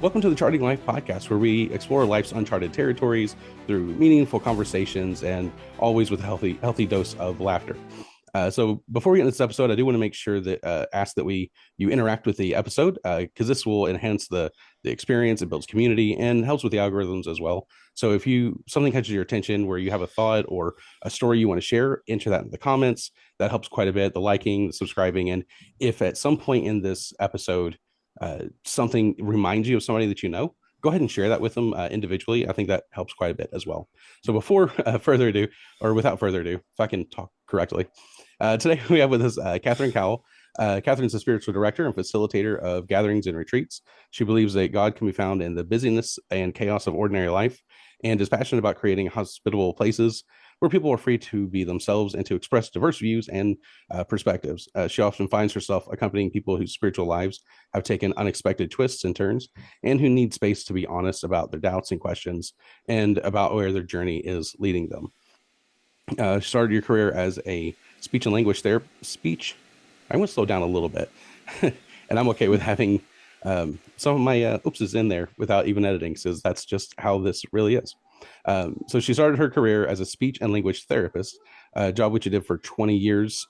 Welcome to the Charting Life podcast, where we explore life's uncharted territories through meaningful conversations and always with a healthy dose of laughter. So before we get into this episode, I do want to make sure that ask that you interact with the episode because this will enhance the experience. It builds community and helps with the algorithms as well. So if something catches your attention where you have a thought or a story you want to share, enter that in the comments. That helps quite a bit. The liking, the subscribing, and if at some point in this episode something reminds you of somebody that you know, go ahead and share that with them individually. I think that helps quite a bit as well. So without further ado, if I can talk correctly, today we have with us Catherine Cowell. Catherine's a spiritual director and facilitator of gatherings and retreats. She believes that God can be found in the busyness and chaos of ordinary life and is passionate about creating hospitable places where people are free to be themselves and to express diverse views and perspectives. She often finds herself accompanying people whose spiritual lives have taken unexpected twists and turns and who need space to be honest about their doubts and questions and about where their journey is leading them. She started your career as a speech and language therapist. I want to slow down a little bit, and I'm okay with having some of my oopses in there without even editing, because that's just how this really is. So she started her career as a speech and language therapist, a job which you did for 20 years.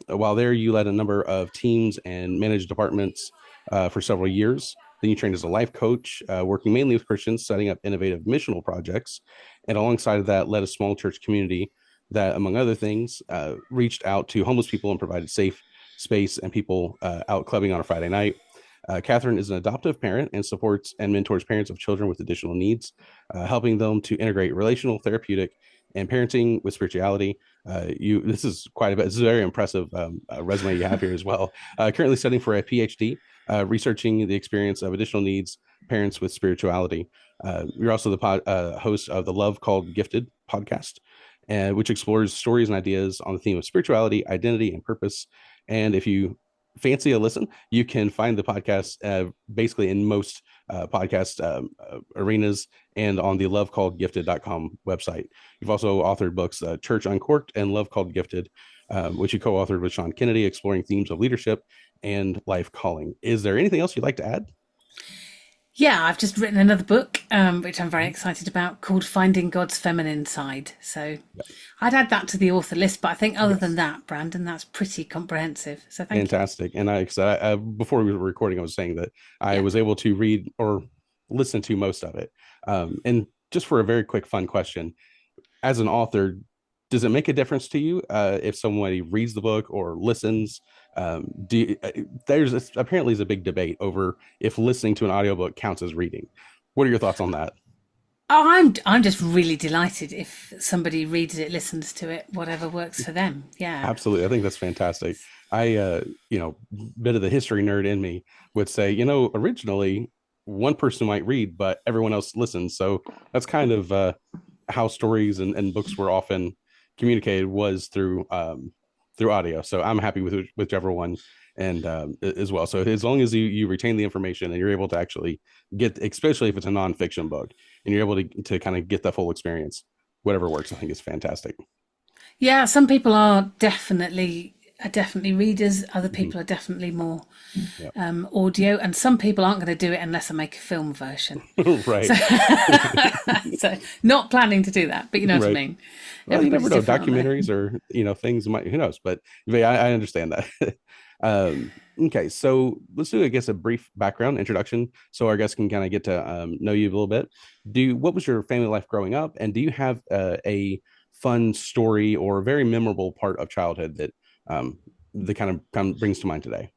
While there, you led a number of teams and managed departments for several years. Then you trained as a life coach, working mainly with Christians, setting up innovative missional projects. And alongside of that, led a small church community that, among other things, reached out to homeless people and provided safe space and people out clubbing on a Friday night. Catherine is an adoptive parent and supports and mentors parents of children with additional needs, helping them to integrate relational, therapeutic, and parenting with spirituality. This is quite a bit. This is a very impressive resume you have here as well. Currently studying for a PhD, researching the experience of additional needs parents with spirituality. You're also the host of the Love Called Gifted podcast, which explores stories and ideas on the theme of spirituality, identity, and purpose. And if you fancy a listen, you can find the podcast basically in most podcast arenas and on the lovecalledgifted.com website. You've also authored books Church Uncorked and Love Called Gifted, which you co-authored with Sean Kennedy, exploring themes of leadership and life calling. Is there anything else you'd like to add? Yeah, I've just written another book, which I'm very excited about, called Finding God's Feminine Side. So I'd add that to the author list, but I think other than that, Brandon, that's pretty comprehensive. So thank you. Fantastic. And before we were recording, I was saying that I was able to read or listen to most of it. And just for a very quick, fun question, as an author, does it make a difference to you if somebody reads the book or listens? There's apparently is a big debate over if listening to an audiobook counts as reading. What are your thoughts on that? Oh, I'm just really delighted if somebody reads it, listens to it, whatever works for them. Yeah. Absolutely. I think that's fantastic. I bit of the history nerd in me would say, originally one person might read, but everyone else listens. So that's kind of how stories and books were often communicated, was through audio. So I'm happy with whichever one and as well. So as long as you retain the information and you're able to actually get, especially if it's a nonfiction book, and you're able to kind of get the full experience, whatever works, I think is fantastic. Yeah, some people are definitely readers. Other people are definitely more audio, and some people aren't going to do it unless I make a film version. Right. So not planning to do that, but you know what I mean. Well, you never know. Documentaries or things might, who knows? But I understand that. Okay, so let's do, I guess, a brief background introduction so our guests can kind of get to know you a little bit. What was your family life growing up, and do you have a fun story or a very memorable part of childhood that kind of brings to mind today?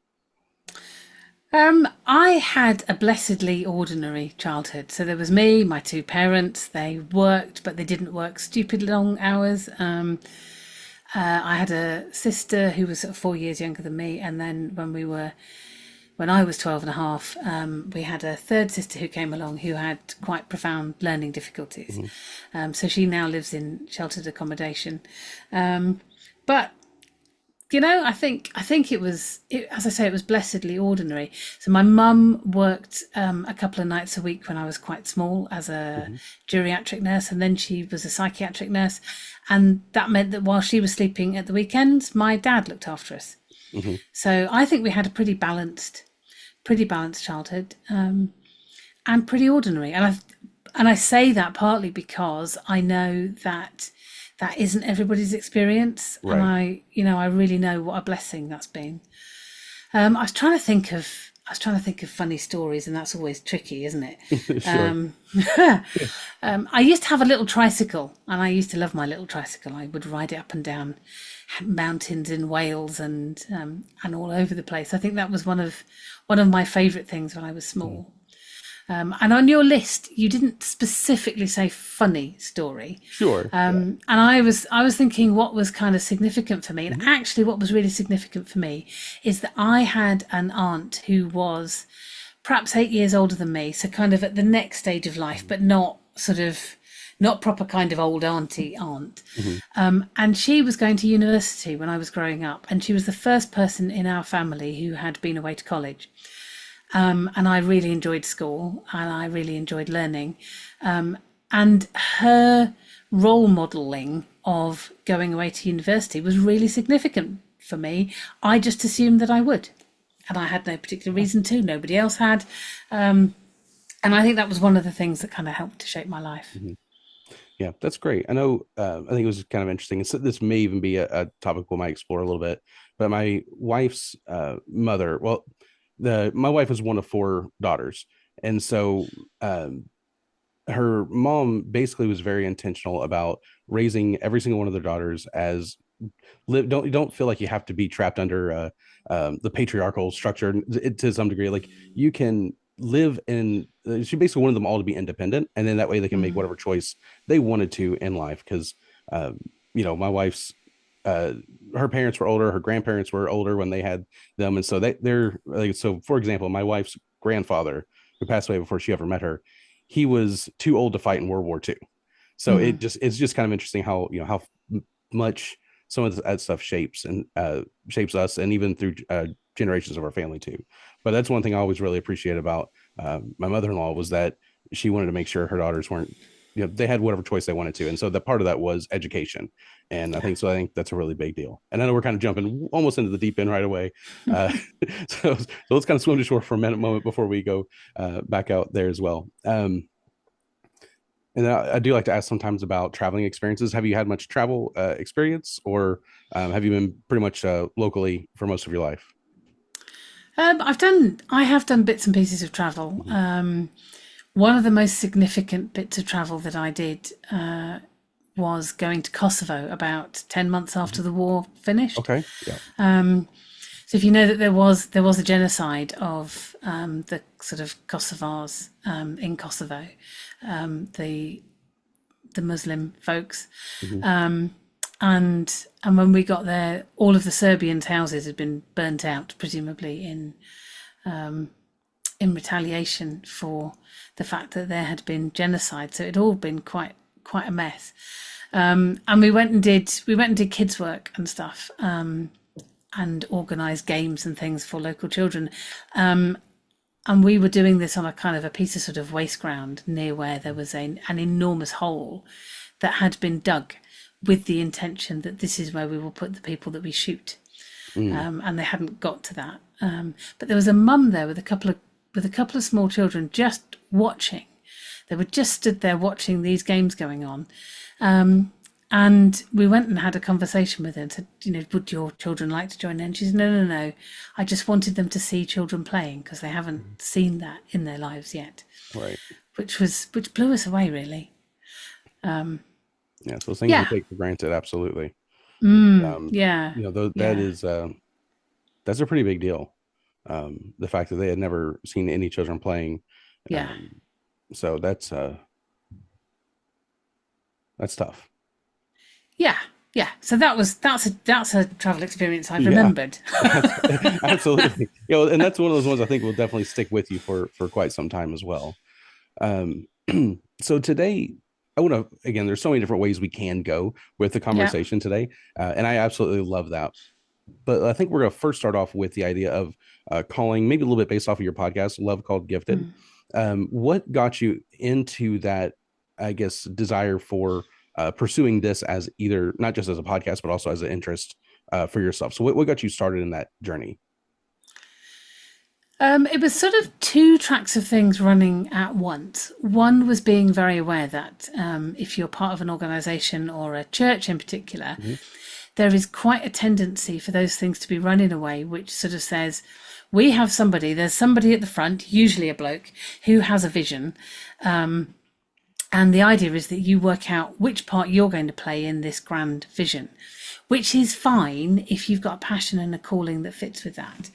I had a blessedly ordinary childhood. So there was me, my two parents. They worked, but they didn't work stupid long hours. I had a sister who was 4 years younger than me, and then when I was 12 and a half, we had a third sister who came along who had quite profound learning difficulties. So she now lives in sheltered accommodation. But I think it was, as I say, it was blessedly ordinary. So my mum worked a couple of nights a week when I was quite small as a geriatric nurse, and then she was a psychiatric nurse. And that meant that while she was sleeping at the weekends, my dad looked after us. So I think we had a pretty balanced childhood. and pretty ordinary. And I say that partly because I know that that isn't everybody's experience, and Right. I really know what a blessing that's been. I was trying to think of funny stories, and that's always tricky, isn't it? Sure. I used to have a little tricycle, and I used to love my little tricycle. I would ride it up and down mountains in Wales and all over the place. I think that was one of my favourite things when I was Mm. small. And on your list, you didn't specifically say funny story. Sure. Yeah. And I was thinking what was kind of significant for me. And Mhm. actually, what was really significant for me is that I had an aunt who was perhaps 8 years older than me, so kind of at the next stage of life, but not proper kind of old auntie aunt. Mhm. And she was going to university when I was growing up, and she was the first person in our family who had been away to college. And I really enjoyed school and I really enjoyed learning. And her role modelling of going away to university was really significant for me. I just assumed that I would, and I had no particular reason to. Nobody else had. And I think that was one of the things that kind of helped to shape my life. Mhm. Yeah, that's great. I know. I think it was kind of interesting. This may even be a topic we might explore a little bit. But my wife's mother, well, the my wife is one of four daughters, and so her mom basically was very intentional about raising every single one of their daughters as don't feel like you have to be trapped under the patriarchal structure to some degree. Like you can live in. She basically wanted them all to be independent, and then that way they can make Mm. whatever choice they wanted to in life. Because my wife's uh, her parents were older, her grandparents were older when they had them, and so they're like so. For example, my wife's grandfather, who passed away before she ever met her, he was too old to fight in World War II. So Mm. it's just kind of interesting how how much some of that stuff shapes us, and even through generations of our family too. But that's one thing I always really appreciate about my mother-in-law was that she wanted to make sure her daughters weren't they had whatever choice they wanted to, and so the part of that was education. And Yeah. I think that's a really big deal. And I know we're kind of jumping almost into the deep end right away, so let's kind of swim to shore for a moment before we go back out there as well. And I do like to ask sometimes about traveling experiences. Have you had much travel experience, or have you been pretty much locally for most of your life? I have done bits and pieces of travel. Mhm. One of the most significant bits of travel that I did was going to Kosovo about 10 months after Mhm. the war finished. Okay. Yeah. So if you know that there was a genocide of the sort of Kosovars in Kosovo, the Muslim folks, Hmm. and when we got there, all of the Serbians' houses had been burnt out, presumably in retaliation for the fact that there had been genocide. So it had all been quite a mess. And we went and did kids work and stuff, and organised games and things for local children. And we were doing this on a kind of a piece of sort of waste ground near where there was an enormous hole that had been dug with the intention that this is where we will put the people that we shoot. Mm. And they hadn't got to that. But there was a mum there with a couple of small children just watching. They were just stood there watching these games going on. And we went and had a conversation with her and said, would your children like to join in? And she said, no, no, no. I just wanted them to see children playing because they haven't seen that in their lives yet, Right. which blew us away, really. Yeah. So things we Yeah, take for granted, absolutely. yeah, That yeah, is that's a pretty big deal. The fact that they had never seen any children playing. yeah, Um, so that's tough. yeah, yeah. So that's a travel experience I've Yeah. remembered. Absolutely. And that's one of those ones I think will definitely stick with you for quite some time as well. Um, so today, I want to again. There's so many different ways we can go with the Yeah. conversation today, and I absolutely love that. But I think we're going to first start off with the idea of calling, maybe a little bit based off of your podcast, Love Called Gifted. Mm. What got you into that, I guess, desire for pursuing this as either not just as a podcast, but also as an interest for yourself? So, what got you started in that journey? It was sort of two tracks of things running at once. One was being very aware that if you're part of an organisation or a church in particular, Hmm. there is quite a tendency for those things to be run in a way which sort of says, we have somebody, there's somebody at the front, usually a bloke, who has a vision. And the idea is that you work out which part you're going to play in this grand vision, which is fine if you've got a passion and a calling that fits with that.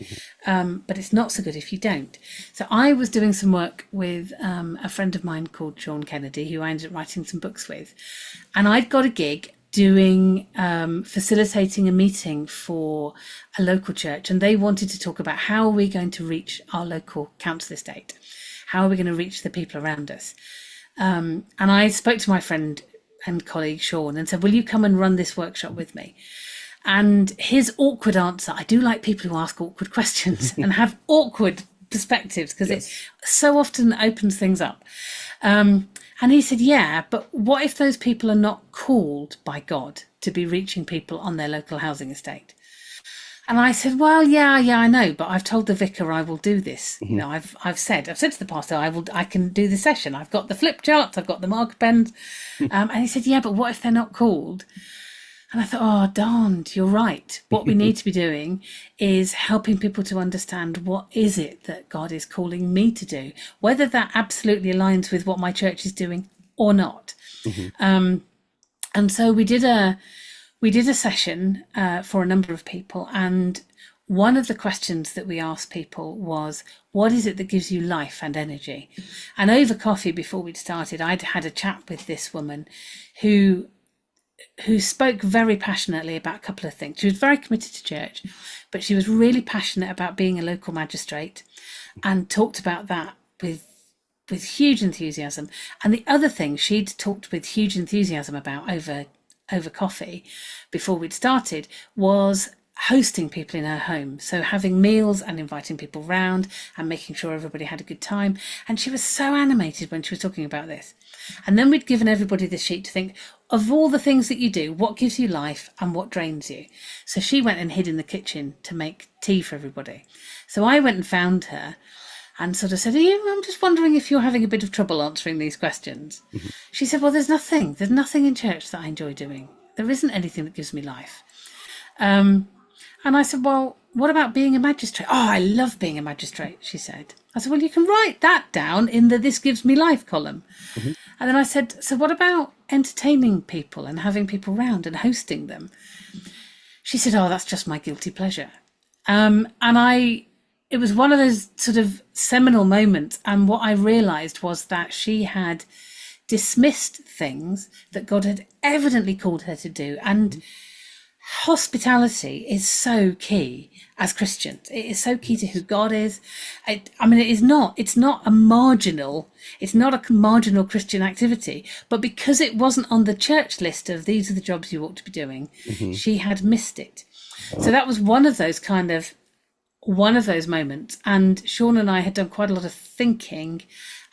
But it's not so good if you don't. So I was doing some work with a friend of mine called Sean Kennedy, who I ended up writing some books with. And I'd got a gig doing facilitating a meeting for a local church, and they wanted to talk about how are we going to reach our local council estate, how are we going to reach the people around us. And I spoke to my friend and colleague Sean and said, will you come and run this workshop with me? And his awkward answer, I do like people who ask awkward questions and have awkward perspectives, because it so often opens things up. And he said, yeah, but what if those people are not called by God to be reaching people on their local housing estate? And I said, well, yeah, I know, but I've told the vicar I will do this. You know, I've said to the pastor, I can do the session. I've got the flip charts, I've got the marker pens. And he said, yeah, but what if they're not called? And I thought, oh, darned, you're right. What we need to be doing is helping people to understand what is it that God is calling me to do, whether that absolutely aligns with what my church is doing or not. And so we did a session for a number of people, and one of the questions that we asked people was, what is it that gives you life and energy? And over coffee, before we'd started, I'd had a chat with this woman who spoke very passionately about a couple of things. She was very committed to church, but she was really passionate about being a local magistrate and talked about that with huge enthusiasm. And the other thing she'd talked with huge enthusiasm about over coffee before we'd started was hosting people in her home, so having meals and inviting people round and making sure everybody had a good time. And she was so animated when she was talking about this. And then we'd given everybody this sheet to think of all the things that you do, what gives you life and what drains you. So she went and hid in the kitchen to make tea for everybody. So I went and found her and sort of said, I'm just wondering if you're having a bit of trouble answering these questions. She said, well, there's nothing in church that I enjoy doing. There isn't anything that gives me life. And I said, well, what about being a magistrate? Oh, I love being a magistrate, she said. I said, well, you can write that down in the This Gives Me Life column. And then I said, so what about entertaining people and having people round and hosting them? She said, oh, that's just my guilty pleasure. It was one of those sort of seminal moments. And what I realised was that she had dismissed things that God had evidently called her to do. And hospitality is so key as Christians. It is so key to who God is. It's not a marginal Christian activity, but because it wasn't on the church list of these are the jobs you ought to be doing, she had missed it. So that was one of those moments. And Sean and I had done quite a lot of thinking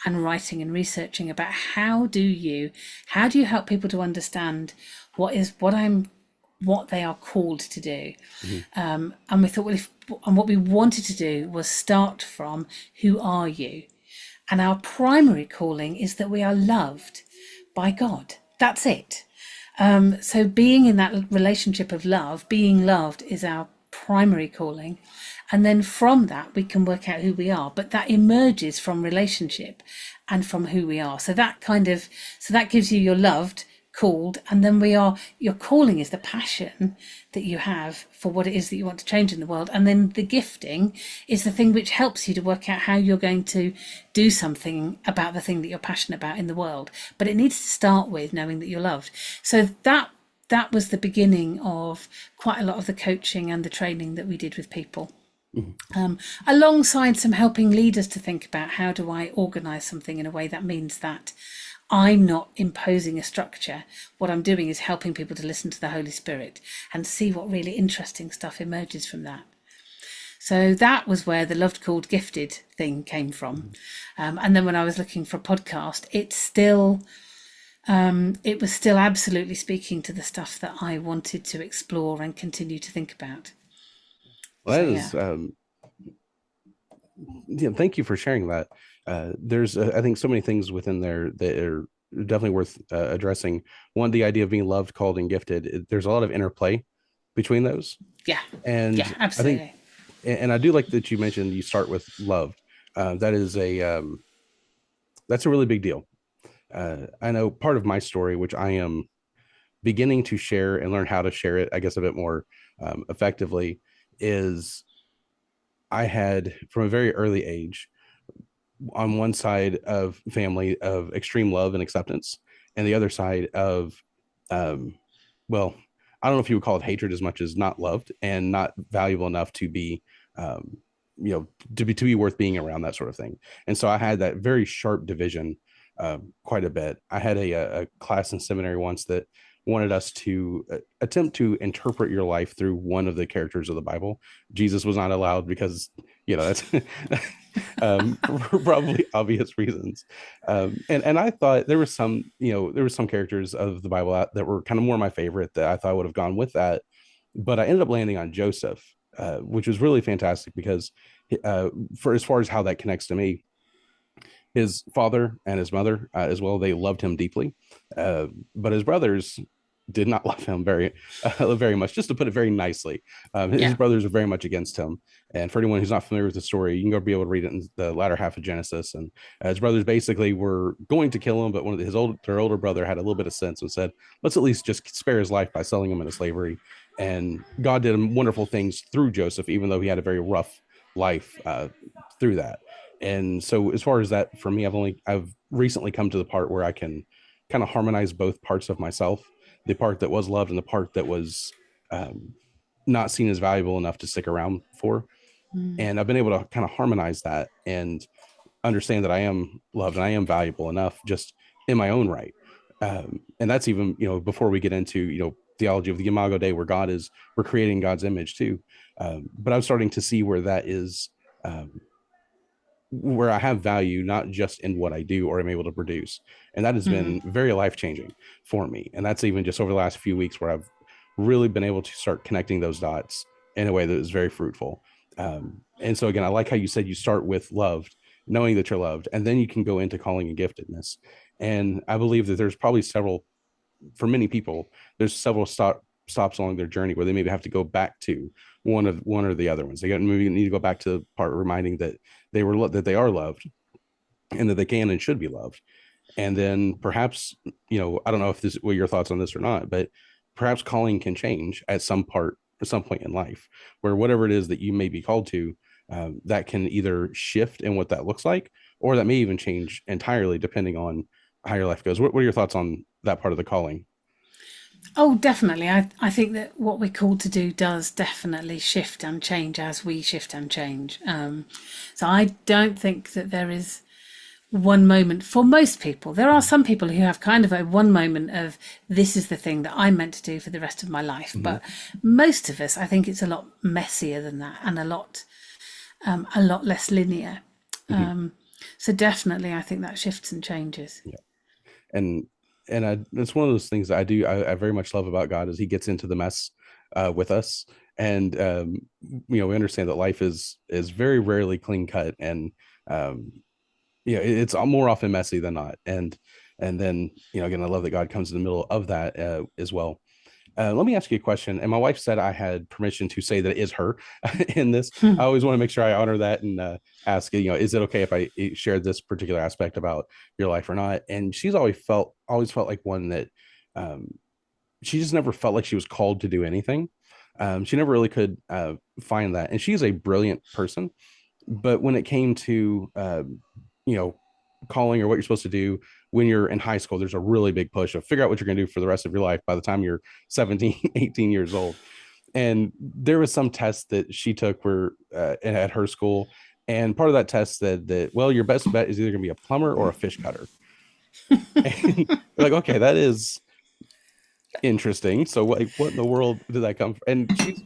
and writing and researching about how do you help people to understand what they are called to do. And we thought, well, what we wanted to do was start from, who are you? And our primary calling is that we are loved by God. That's it. So being in that relationship of love, being loved, is our primary calling. And then from that, we can work out who we are. But that emerges from relationship and from who we are. So that gives you your loved, called, and then your calling is the passion that you have for what it is that you want to change in the world, and then the gifting is the thing which helps you to work out how you're going to do something about the thing that you're passionate about in the world. But it needs to start with knowing that you're loved. So that was the beginning of quite a lot of the coaching and the training that we did with people. Alongside some helping leaders to think about, how do I organise something in a way that means that I'm not imposing a structure. What I'm doing is helping people to listen to the Holy Spirit and see what really interesting stuff emerges from that. So that was where the loved, called, gifted thing came from. And then when I was looking for a podcast, it was still absolutely speaking to the stuff that I wanted to explore and continue to think about. Well, that is Yeah, thank you for sharing that. There's, I think, so many things within there that are definitely worth addressing. One, the idea of being loved, called, and gifted. There's a lot of interplay between those, Yeah, yeah, and I think, absolutely. and I do like that you mentioned you start with loved. That is that's a really big deal. I know part of my story, which I am beginning to share and learn how to share it, I guess, a bit more effectively, is I had from a very early age on one side of family of extreme love and acceptance, and the other side of, um, well, I don't know if you would call it hatred as much as not loved and not valuable enough to be, um, to be worth being around, that sort of thing. And so I had that very sharp division quite a bit. I had a class in seminary once that wanted us to attempt to interpret your life through one of the characters of the Bible. Jesus was not allowed because that's for probably obvious reasons. And I thought there was some, there were some characters of the Bible that were kind of more my favorite that I thought would have gone with that. But I ended up landing on Joseph, which was really fantastic because for as far as how that connects to me, his father and his mother as well, they loved him deeply, but his brothers did not love him very much, just to put it very nicely. His Yeah. brothers were very much against him, and for anyone who's not familiar with the story, you can go be able to read it in the latter half of Genesis. And his brothers basically were going to kill him, but their older brother had a little bit of sense and said, let's at least just spare his life by selling him into slavery. And God did wonderful things through Joseph, even though he had a very rough life through that. And so as far as that, for me, I've recently come to the part where I can kind of harmonize both parts of myself, the part that was loved and the part that was um, not seen as valuable enough to stick around for. Mm. And I've been able to kind of harmonize that and understand that I am loved and I am valuable enough just in my own right. And that's even, before we get into, theology of the Imago Dei, where we're creating God's image too. But I'm starting to see where that is, where I have value, not just in what I do or am able to produce. And that has Mm. been very life changing for me. And that's even just over the last few weeks where I've really been able to start connecting those dots in a way that is very fruitful. And so, again, I like how you said you start with loved, knowing that you're loved, and then you can go into calling and giftedness. And I believe that there's probably for many people, there's several stops along their journey where they maybe have to go back to one or the other ones. They maybe need to go back to the part reminding that that they are loved and that they can and should be loved. And then perhaps, I don't know if this what your thoughts on this or not, but perhaps calling can change at some point in life, where whatever it is that you may be called to, that can either shift in what that looks like, or that may even change entirely depending on how your life goes. What are your thoughts on that part of the calling? Oh, definitely. I think that what we're called to do does definitely shift and change as we shift and change. So I don't think that there is one moment for most people. There are some people who have kind of a one moment of this is the thing that I'm meant to do for the rest of my life. Mm-hmm. But most of us, I think it's a lot messier than that and a lot less linear. Mm-hmm. So definitely, I think that shifts and changes. Yeah. and it's one of those things that I very much love about God is he gets into the mess with us. And we understand that life is very rarely clean cut, and um it's more often messy than not. And then, again, I love that God comes in the middle of that as well. Let me ask you a question. And my wife said I had permission to say that it is her in this. I always want to make sure I honor that and ask, is it okay if I share this particular aspect about your life or not? And she's always felt like one that um, she just never felt like she was called to do anything. She never really could find that. And she's a brilliant person. But when it came to, you know, calling or what you're supposed to do when you're in high school, there's a really big push of figure out what you're going to do for the rest of your life by the time you're 17, 18 years old. And there was some test that she took where at her school. And part of that test said that, well, your best bet is either going to be a plumber or a fish cutter. And like, okay, that is interesting. So what in the world did that come from? And she's,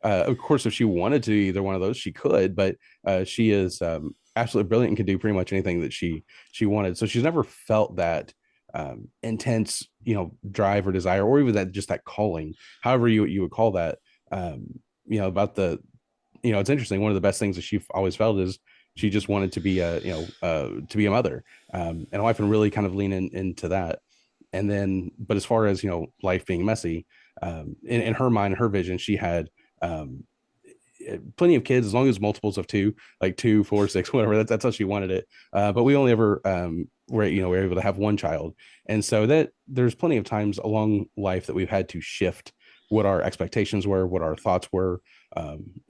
of course, if she wanted to either one of those, she could, but she is absolutely brilliant and can do pretty much anything that she wanted. So she's never felt that intense, drive or desire, or even that just that calling, however you would call that, about it's interesting. One of the best things that she always felt is she just wanted to be to be a mother, and I often really kind of lean into that. And then, but as far as life being messy, in her mind, her vision, she had um, plenty of kids as long as multiples of two, like 2, 4, 6, whatever. That's how she wanted it. But we only ever we're able to have one child, and so that there's plenty of times along life that we've had to shift what our expectations were, what our thoughts were, and,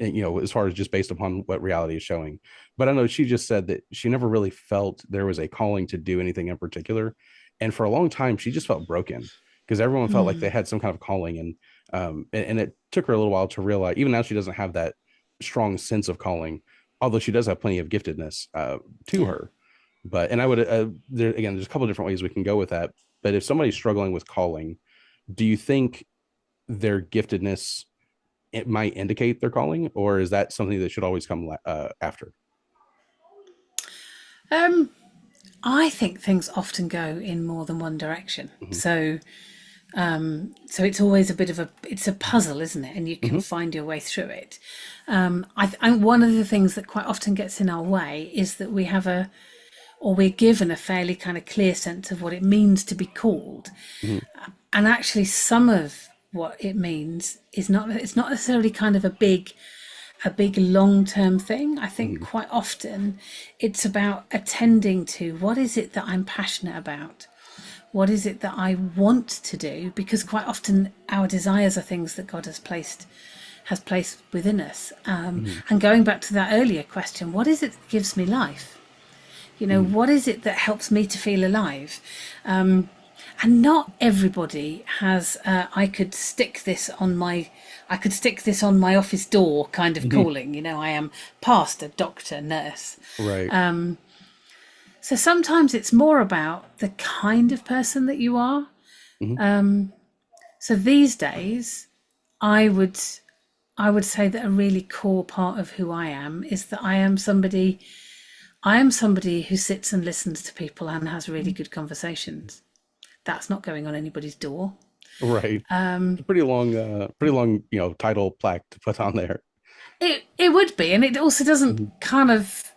as far as just based upon what reality is showing. But I know she just said that she never really felt there was a calling to do anything in particular, and for a long time she just felt broken because everyone felt like they Mm, had some kind of calling, and it took her a little while to realize. Even now, she doesn't have that strong sense of calling, although she does have plenty of giftedness to yeah. her. But and I would there again, there's a couple of different ways we can go with that. But if somebody's struggling with calling, do you think their giftedness it might indicate their calling, or is that something that should always come after? Um, I think things often go in more than one direction. Hmm. So it's always a bit of it's a puzzle, isn't it? And you can Hmm. find your way through it. I one of the things that quite often gets in our way is that we're given a fairly kind of clear sense of what it means to be called, Hmm. and actually some of what it means is not. It's not necessarily kind of a big long-term thing. I think Hmm. quite often it's about attending to what is it that I'm passionate about, what is it that I want to do, because quite often our desires are things that God has placed within us. Hmm. And going back to that earlier question, what is it that gives me life? Hmm. What is it that helps me to feel alive? And not everybody has. I could stick this on my office door kind of Hmm. calling. I am pastor, doctor, nurse. Right. So sometimes it's more about the kind of person that you are. Hmm. So these days, I would I would say that a really core part of who I am is that I am somebody who sits and listens to people and has really good conversations. That's not going on anybody's door. Right. It's a pretty long, title plaque to put on there. It would be, and it also doesn't Mhm. kind of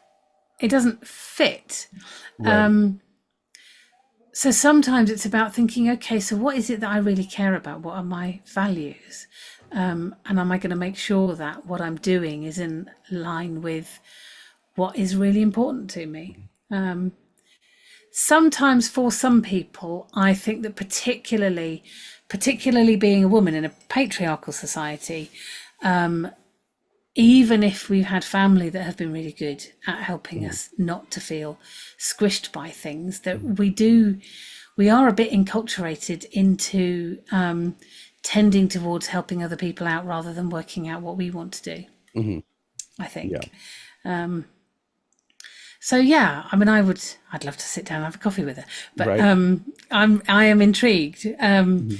it doesn't fit. Right. So sometimes it's about thinking, okay, so what is it that I really care about? What are my values? And am I going to make sure that what I'm doing is in line with what is really important to me? Sometimes for some people, I think that particularly being a woman in a patriarchal society, even if we've had family that have been really good at helping Mhm. us not to feel squished by things, that Mhm. we are a bit enculturated into tending towards helping other people out rather than working out what we want to do, Mhm. I Yeah. think. So yeah, I mean, I'd love to sit down and have a coffee with her, but Right. I am intrigued. Mhm.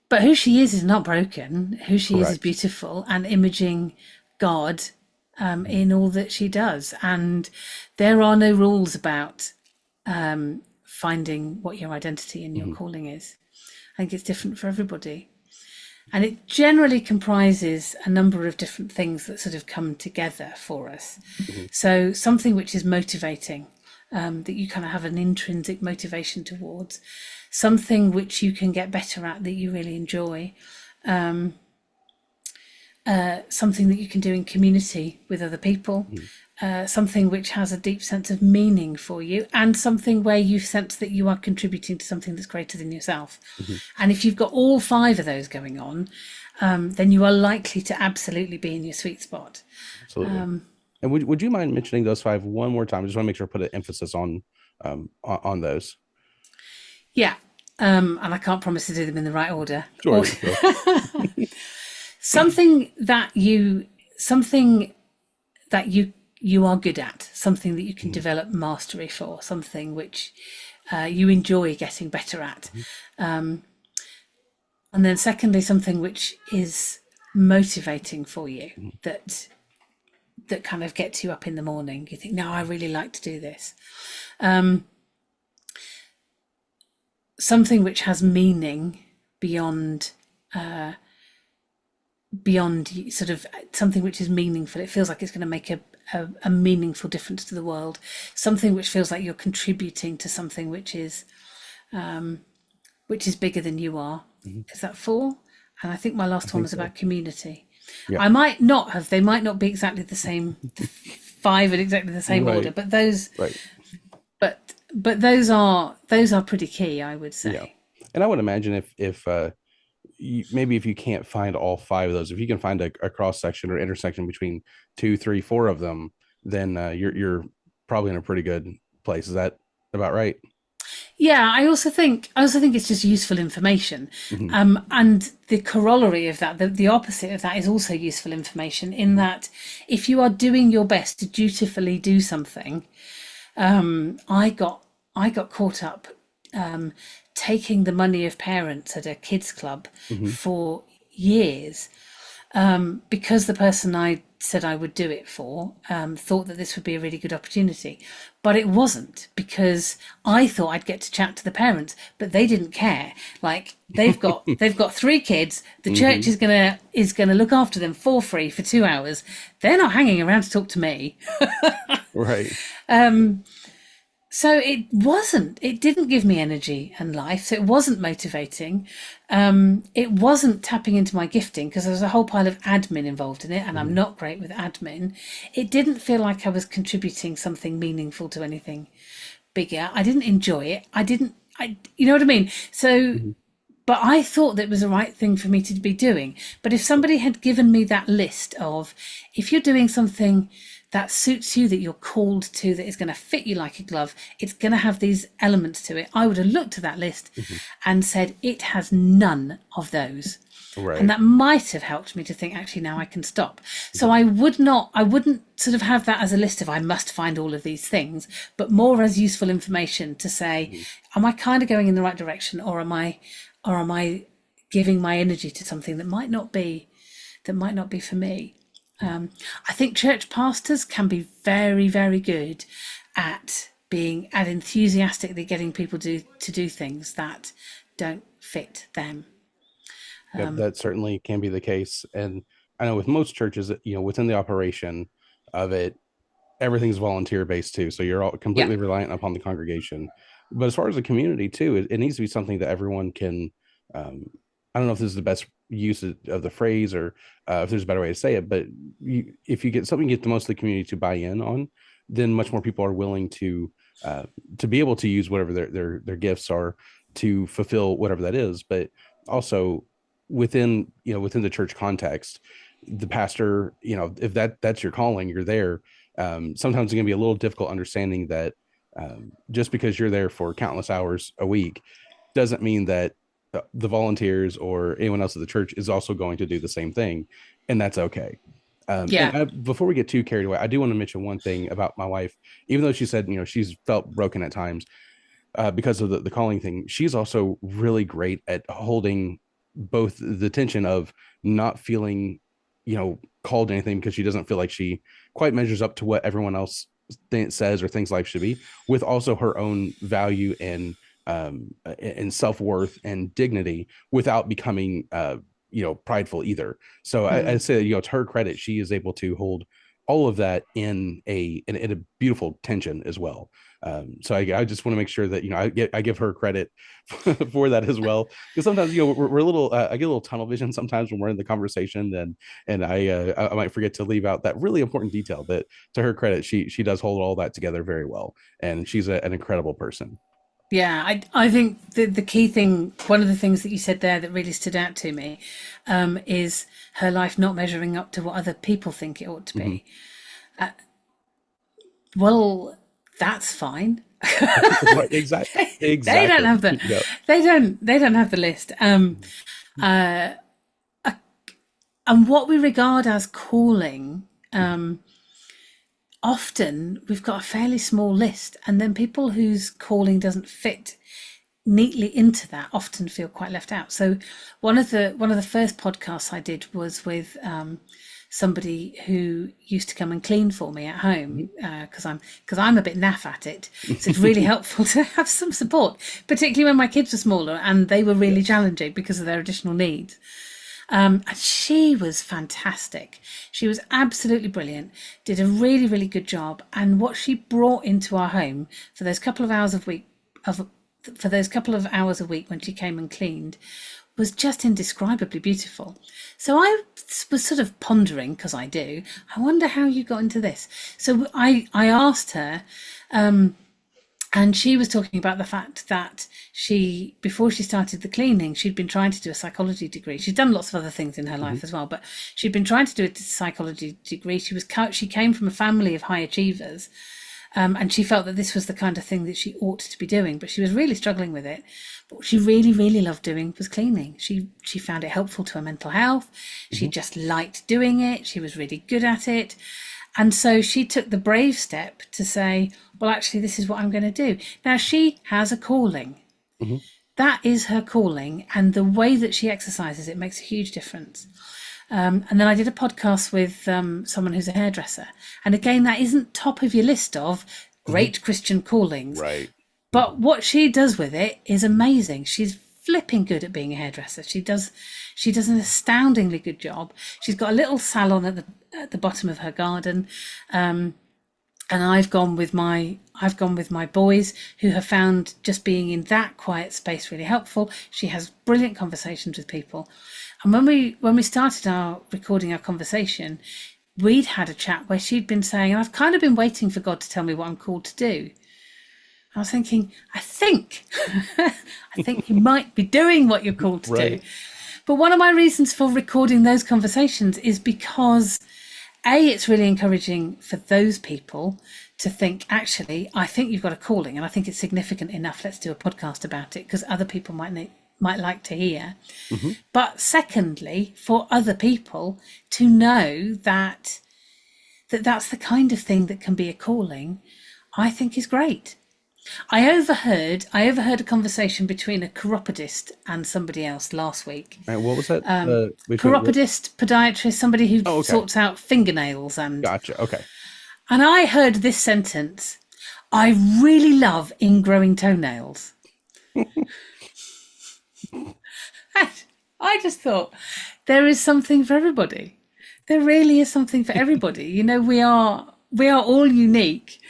But who she is not broken. Who she is Correct. beautiful and imaging God Mhm. in all that she does. And there are no rules about finding what your identity and your Mhm. calling is. I think it's different for everybody. And it generally comprises a number of different things that sort of come together for us. Mhm. So, something which is motivating, that you kind of have an intrinsic motivation towards, something which you can get better at that you really enjoy, something that you can do in community with other people, Mhm. something which has a deep sense of meaning for you, and something where you sense that you are contributing to something that's greater than yourself. Mhm. And if you've got all five of those going on, then you are likely to absolutely be in your sweet spot. Absolutely. And would you mind mentioning those five one more time? I just want to make sure I put an emphasis on those. Yeah. And I can't promise to do them in the right order. Or Sure. Sure. something that you are good at, something that you can Mhm. develop mastery for, something which you enjoy getting better at. Mhm. And then secondly, something which is motivating for you, Mhm. that kind of gets you up in the morning. You think, no, I really like to do this. Something which has meaning beyond beyond sort of something which is meaningful. It feels like it's going to make a meaningful difference to the world, something which feels like you're contributing to something which is bigger than you are. Mhm. Is that four? And I think my I last one think was so. about community. Yeah. I might not have, they might not be exactly the same, five in exactly the same order, Right. but those, Right. but those are pretty key, I would Yeah. say. And I would imagine if maybe if you can't find all five of those, if you can find a cross section or intersection between two, three, four of them, then you're probably in a pretty good place. Is that about right? Yeah, I also think it's just useful information. Hmm. And the corollary of that, the opposite of that is also useful information in that if you are doing your best to dutifully do something, I got I got caught up taking the money of parents at a kids club Hmm. for years because the person I said I would do it for thought that this would be a really good opportunity. But it wasn't because I thought I'd get to chat to the parents, but they didn't care. Like they've got three kids. The church Hmm. is gonna look after them for free for 2 hours. They're not hanging around to talk to me. Right. So it didn't give me energy and life. So it wasn't motivating. It wasn't tapping into my gifting because there was a whole pile of admin involved in it, and I'm Hmm. not great with admin. It didn't feel like I was contributing something meaningful to anything bigger. I didn't enjoy it. You know what I mean? So, Hmm. but I thought that it was the right thing for me to be doing. But if somebody had given me that list of, if you're doing something that suits you, that you're called to, that is going to fit you like a glove, it's going to have these elements to it, I would have looked at that list Hmm. and said, it has none of those. And Right. that might have helped me to think, actually, now I can stop. So I wouldn't sort of have that as a list of, I must find all of these things, but more as useful information to say, Hmm. am I kind of going in the right direction, or am I giving my energy to something that might not be for me? I think church pastors can be very, very good at enthusiastically getting people to do things that don't fit them. Yep, that certainly can be the case. And I know with most churches, within the operation of it, everything's volunteer based too. So you're all Yeah, completely reliant upon the congregation. But as far as the community too, it needs to be something that everyone can. Um, I don't know if this is the best use of the phrase or if there's a better way to say it, but if you get something, you get the most of the community to buy in on, then much more people are willing uh, to be able to use whatever their gifts are to fulfill whatever that is. But also within the church context, the pastor, if that's your calling, you're there. Sometimes it's going to be a little difficult understanding that just because you're there for countless hours a week doesn't mean that the volunteers or anyone else at the church is also going to do the same thing, and that's okay. And yeah, before we get too carried away, I do want to mention one thing about my wife. Even though she said she's felt broken at times because of the calling thing, she's also really great at holding both the tension of not feeling called to anything because she doesn't feel like she quite measures up to what everyone else says or thinks life should be, with also her own value and self-worth and dignity without becoming prideful either. So I mm, say to her credit, she is able to hold all of that in a beautiful tension as well. So I just want to make sure that I give her credit for that as well, because sometimes we're a little I get a little tunnel vision sometimes when we're in the conversation, and I might forget to leave out that really important detail. But to her credit, she does hold all that together very well, and she's an incredible person. yeah. I think the key thing, one of the things that you said there that really stood out to me, is her life not measuring up to what other people think it ought to Hmm. be. Well, that's fine. Right, exactly, They don't exactly. have the Yeah. they don't have the list. And what we regard as calling, often we've got a fairly small list, and then people whose calling doesn't fit neatly into that often feel quite left out. So one of the first podcasts I did was with somebody who used to come and clean for me at home because I'm a bit naff at it. So it's really helpful to have some support, particularly when my kids were smaller and they were really Yes. challenging because of their additional needs. And she was fantastic. She was absolutely brilliant, did a really, really good job. And what she brought into our home for those couple of hours of for those couple of hours a week when she came and cleaned was just indescribably beautiful. So I was sort of pondering, because I do, I wonder how you got into this. So I asked her, and she was talking about the fact that she, before she started the cleaning, she'd been trying to do a psychology degree. She'd done lots of other things in her life as well, but she'd been trying to do a psychology degree. She came from a family of high achievers, and she felt that this was the kind of thing that she ought to be doing, but she was really struggling with it. But what she really, really loved doing was cleaning. She found it helpful to her mental health. She just liked doing it. She was really good at it. And so she took the brave step to say, well, actually, this is what I'm going to do. Now, she has a calling. Hmm. That is her calling. And the way that she exercises it makes a huge difference. And then I did a podcast with someone who's a hairdresser. And again, that isn't top of your list of great Christian callings. Right. But what she does with it is amazing. She's flipping good at being a hairdresser. She does an astoundingly good job. She's got a little salon at the bottom of her garden, and I've gone with my boys, who have found just being in that quiet space really helpful. She has brilliant conversations with people, and when we started recording our conversation, we'd had a chat where she'd been saying, and I've kind of been waiting for God to tell me what I'm called to do. I was thinking, I think you might be doing what you're called to do. But one of my reasons for recording those conversations is because, A, it's really encouraging for those people to think, actually, I think you've got a calling and I think it's significant enough. Let's do a podcast about it, because other people might like to hear. But secondly, for other people to know that that's the kind of thing that can be a calling, I think is great. I overheard a conversation between a chiropodist and somebody else last week. Right, what was that? Chiropodist, podiatrist, somebody who okay. sorts out fingernails and. Gotcha. Okay. And I heard this sentence: "I really love ingrowing toenails." I just thought, there is something for everybody. There really is something for everybody. You know, we are all unique.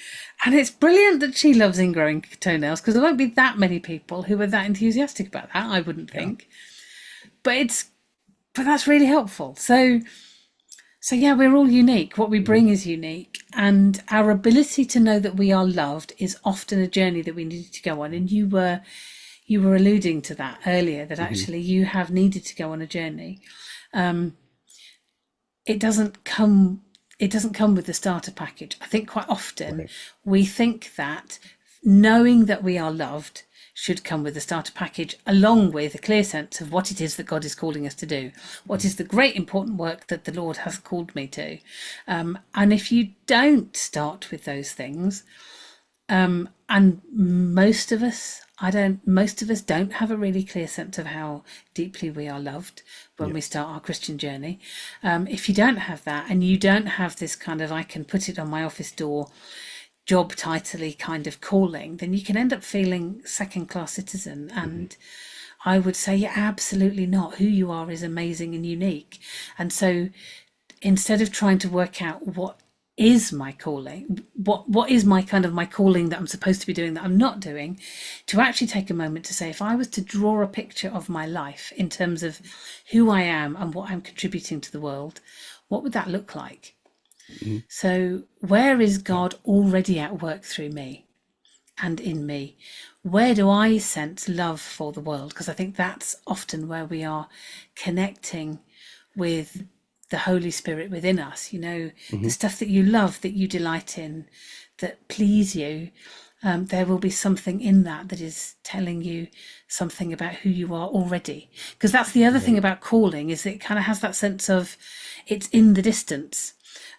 And it's brilliant that she loves ingrowing toenails, because there won't be that many people who are that enthusiastic about that, I wouldn't think. But that's really helpful. So yeah, we're all unique. What we bring is unique, and our ability to know that we are loved is often a journey that we need to go on. And you were alluding to that earlier, that actually you have needed to go on a journey. It doesn't come with the starter package. I think quite often we think that knowing that we are loved should come with the starter package, along with a clear sense of what it is that God is calling us to do, what is the great important work that the Lord has called me to. And if you don't start with those things, and most of us don't have a really clear sense of how deeply we are loved when we start our Christian journey. If you don't have that, and you don't have this kind of, I can put it on my office door, job title-y kind of calling, then you can end up feeling second-class citizen. And I would say, yeah, absolutely not. Who you are is amazing and unique. And so instead of trying to work out what is my calling, what is my kind of my calling that I'm supposed to be doing that I'm not doing, to actually take a moment to say, if I was to draw a picture of my life in terms of who I am and what I'm contributing to the world, what would that look like? So where is God already at work through me and in me? Where do I sense love for the world? Because I think that's often where we are connecting with the Holy Spirit within us, you know, the stuff that you love, that you delight in, that please you. There will be something in that is telling you something about who you are already. Because that's the other thing about calling, is it kind of has that sense of it's in the distance.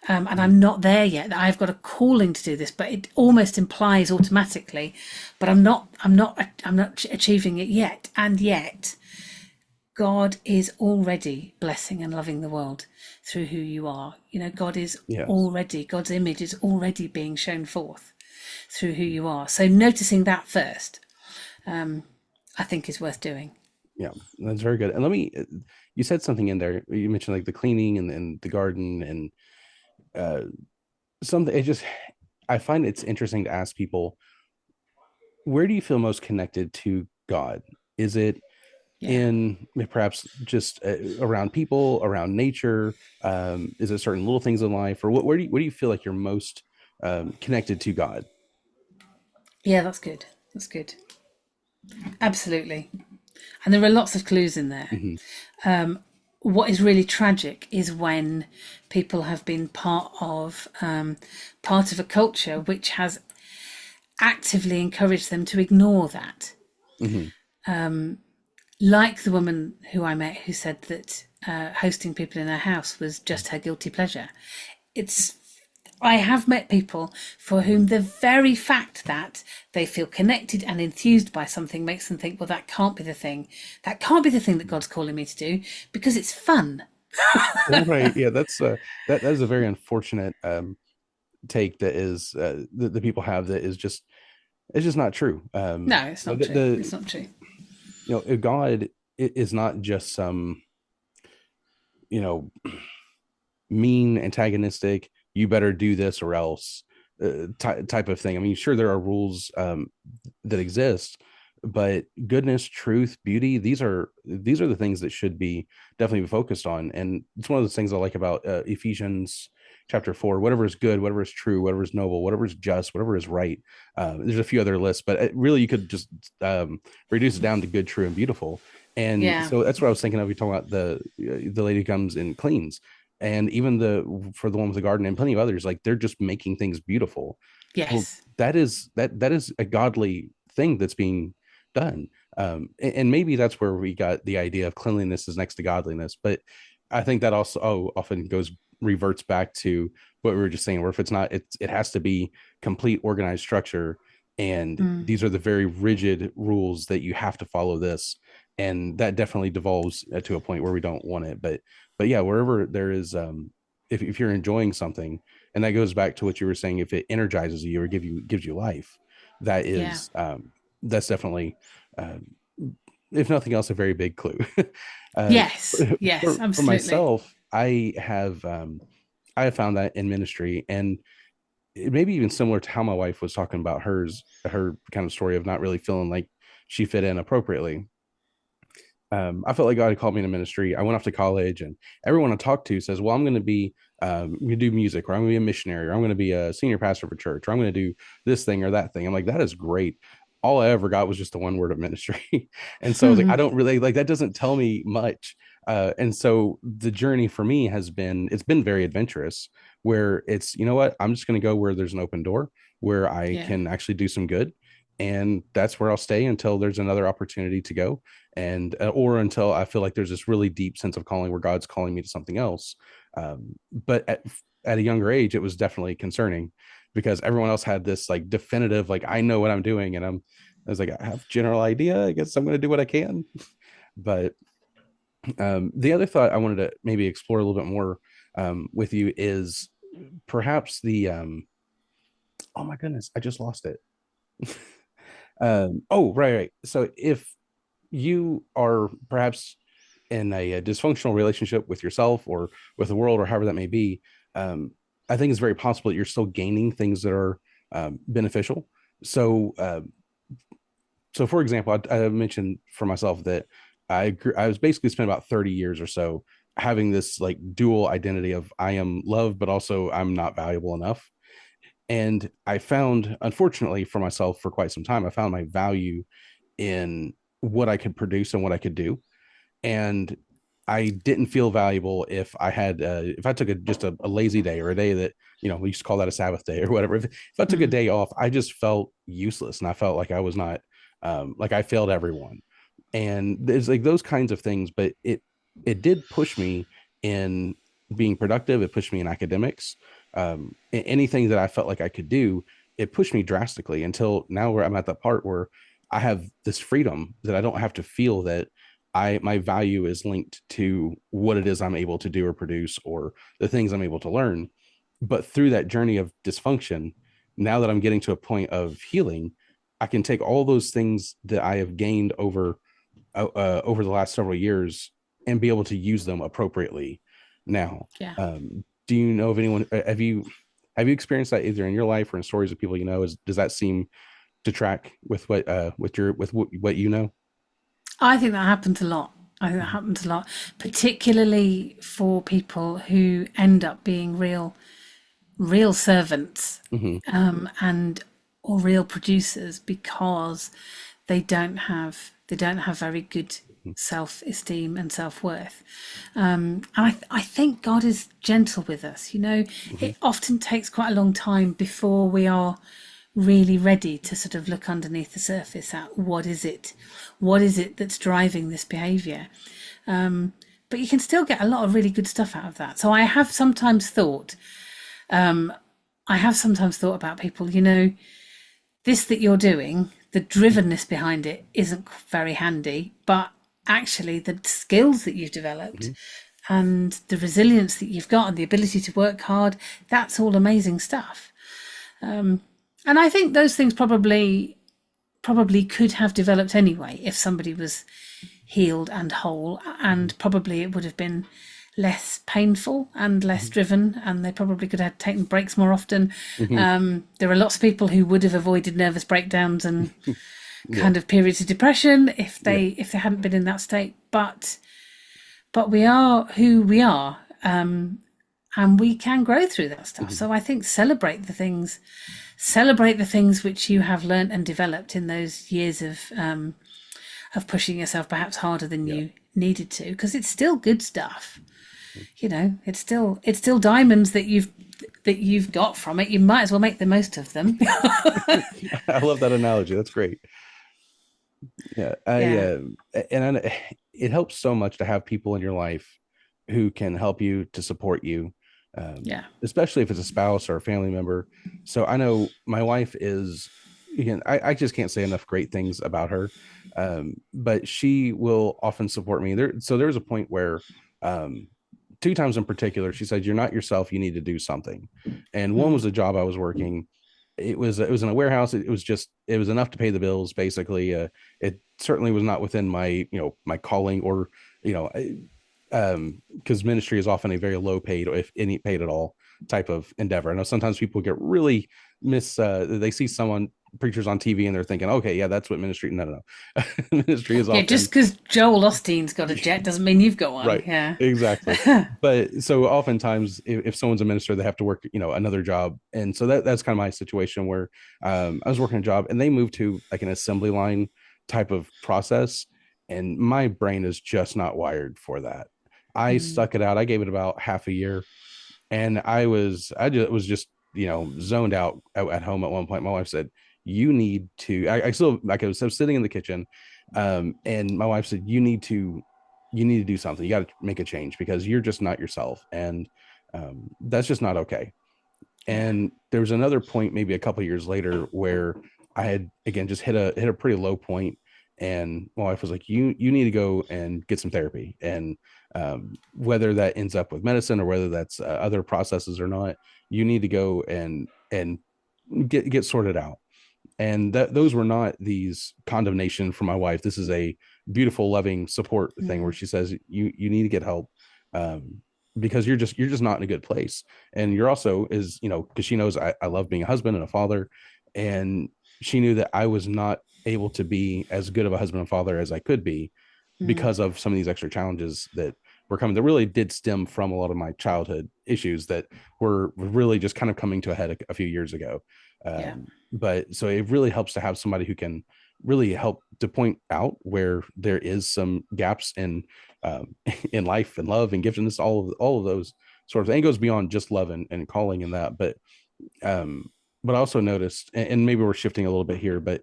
And I'm not there yet. I've got a calling to do this, but it almost implies automatically, but I'm not achieving it yet. And yet God is already blessing and loving the world through who you are. You know, God is already, God's image is already being shown forth through who you are. So noticing that first, I think is worth doing. Yeah, that's very good. And let me, you said something in there. You mentioned like the cleaning and the garden and uh, something. It just I find it's interesting to ask people, where do you feel most connected to God? Is it Yeah. in perhaps just around people, around nature? Is it certain little things in life, or where do you feel like you're most connected to God? Yeah, that's good. That's good. Absolutely. And there are lots of clues in there. Mm-hmm. What is really tragic is when people have been part of a culture which has actively encouraged them to ignore that. Mm-hmm. Like the woman who I met who said that hosting people in her house was just her guilty pleasure. It's I have met people for whom the very fact that they feel connected and enthused by something makes them think, well, that can't be the thing. That can't be the thing that God's calling me to do because it's fun. Right. Yeah, that is a very unfortunate take that is that people have, that is just, it's just not true. No, it's You know, not true. It's not true. God is not just some, you know, mean, antagonistic, you better do this or else type of thing. I mean, sure, there are rules that exist, but goodness, truth, beauty, these are the things that should be definitely focused on. And it's one of those things I like about Ephesians chapter 4: whatever is good, whatever is true, whatever is noble, whatever is just, whatever is right. There's a few other lists, but really you could just reduce it down to good, true, and beautiful. And Yeah. so that's what I was thinking of. You talking about the lady who comes and cleans, and even for the one with the garden and plenty of others, like they're just making things beautiful. Well, Yes. that is a godly thing that's being done. And maybe that's where we got the idea of cleanliness is next to godliness. But I think that also often reverts back to what we were just saying, where if it's not, it has to be complete organized structure, and Mm. these are the very rigid rules that you have to follow this, and that definitely devolves to a point where we don't want it. But yeah, wherever there is, if you're enjoying something, and that goes back to what you were saying, if it energizes you or gives you life, that Yeah. is that's definitely, uh, if nothing else, a very big clue. uh, Yes. Yes. for Absolutely. myself, I have found that in ministry, and it may be even similar to how my wife was talking about her kind of story of not really feeling like she fit in appropriately. I felt like God had called me to ministry. I went off to college, and everyone I talked to says, "Well, I'm going to be, going to do music, or I'm going to be a missionary, or I'm going to be a senior pastor of a church, or I'm going to do this thing or that thing." I'm like, "That is great." All I ever got was just the one word of ministry, and so I was like, "I don't really like that. Doesn't tell me much." And so the journey for me it's been very adventurous. Where it's, you know what, I'm just going to go where there's an open door, where I Yeah. can actually do some good, and that's where I'll stay until there's another opportunity to go, and or until I feel like there's this really deep sense of calling where God's calling me to something else. But at a younger age, it was definitely concerning, because everyone else had this like definitive, like I know what I'm doing, and I was like, I have general idea. I guess I'm going to do what I can. But the other thought I wanted to maybe explore a little bit more with you is perhaps the oh my goodness, I just lost it. Oh, right. So if you are perhaps in a dysfunctional relationship with yourself or with the world or however that may be, um, I think it's very possible that you're still gaining things that are beneficial. So, so for example, I mentioned for myself that I was basically spent about 30 years or so having this like dual identity of I am loved, but also I'm not valuable enough. And I found, unfortunately for myself, for quite some time, I found my value in what I could produce and what I could do. And I didn't feel valuable if I took just a lazy day, or a day that, we used to call that a Sabbath day or whatever. If I took a Mm. day off, I just felt useless, and I felt like I was not, like I failed everyone. And there's like those kinds of things, but it did push me in being productive. It pushed me in academics. Anything that I felt like I could do, it pushed me drastically, until now where I'm at that part where I have this freedom that I don't have to feel that my value is linked to what it is I'm able to do or produce, or the things I'm able to learn. But through that journey of dysfunction, now that I'm getting to a point of healing, I can take all those things that I have gained over the last several years and be able to use them appropriately now. Yeah. Do you know of anyone? Have you experienced that either in your life or in stories of people you know? Does that seem to track with what you know? I think that happens a lot. I think that happens a lot, particularly for people who end up being real servants, Hmm. and or real producers because they don't have very good self-esteem and self-worth. And I think God is gentle with us. Hmm. It often takes quite a long time before we are really ready to sort of look underneath the surface at what is it that's driving this behavior. But you can still get a lot of really good stuff out of that. So I have sometimes thought about people, this that you're doing, the drivenness behind it isn't very handy, but actually the skills that you've developed Hmm. and the resilience that you've got and the ability to work hard, that's all amazing stuff. And I think those things probably could have developed anyway if somebody was healed and whole, and probably it would have been less painful and less Hmm. driven, and they probably could have taken breaks more often. Hmm. There are lots of people who would have avoided nervous breakdowns and Yeah. kind of periods of depression if Yeah. they hadn't been in that state. But we are who we are, and we can grow through that stuff. Hmm. So I think celebrate the things which you have learnt and developed in those years of pushing yourself perhaps harder than Yeah. you needed to, because it's still good stuff. It's still diamonds that you've got from it. You might as well make the most of them. I love that analogy. That's great. Yeah, Yeah, it helps so much to have people in your life who can help you, to support you, yeah. especially if it's a spouse or a family member. So I know my wife is, again, I just can't say enough great things about her, but she will often support me. So there was a point where, um, two times in particular, she said, "You're not yourself. You need to do something." And one Mm, was a job I was working. It was in a warehouse. It was enough to pay the bills, basically. It certainly was not within my calling, or you know because ministry is often a very low paid, if any paid at all, type of endeavor. I know sometimes people get really they see someone, preachers on TV, and they're thinking, okay, yeah, that's what ministry. No, no, no. Ministry is yeah, just often. because Joel Osteen's got a jet doesn't mean you've got one. Right, Yeah. exactly. But so oftentimes, if someone's a minister, they have to work, another job. And so that's kind of my situation where, I was working a job and they moved to like an assembly line type of process. And my brain is just not wired for that. I Mm, stuck it out. I gave it about half a year, and I just was just, zoned out at home at one point. My wife said, "You need to." I still, like, I was sitting in the kitchen, and my wife said, "You need to do something. You got to make a change because you're just not yourself, and that's just not okay." yeah. And there was another point, maybe a couple of years later, where I had again just hit a pretty low point, and my wife was like, "You need to go and get some therapy." And whether that ends up with medicine or whether that's other processes or not, you need to go and get sorted out. And those were not these condemnation for my wife. This is a beautiful, loving support thing where Mm, she says, you need to get help, because you're just not in a good place. And you're also, is, because she knows I love being a husband and a father, and she knew that I was not able to be as good of a husband and father as I could be mm, because of some of these extra challenges that were coming, that really did stem from a lot of my childhood issues that were really just kind of coming to a head a few years ago. yeah. But so it really helps to have somebody who can really help to point out where there is some gaps in, in life and love and giftedness, all of those sort of things. It goes beyond just love and calling and that, um, but I also noticed, and maybe we're shifting a little bit here, but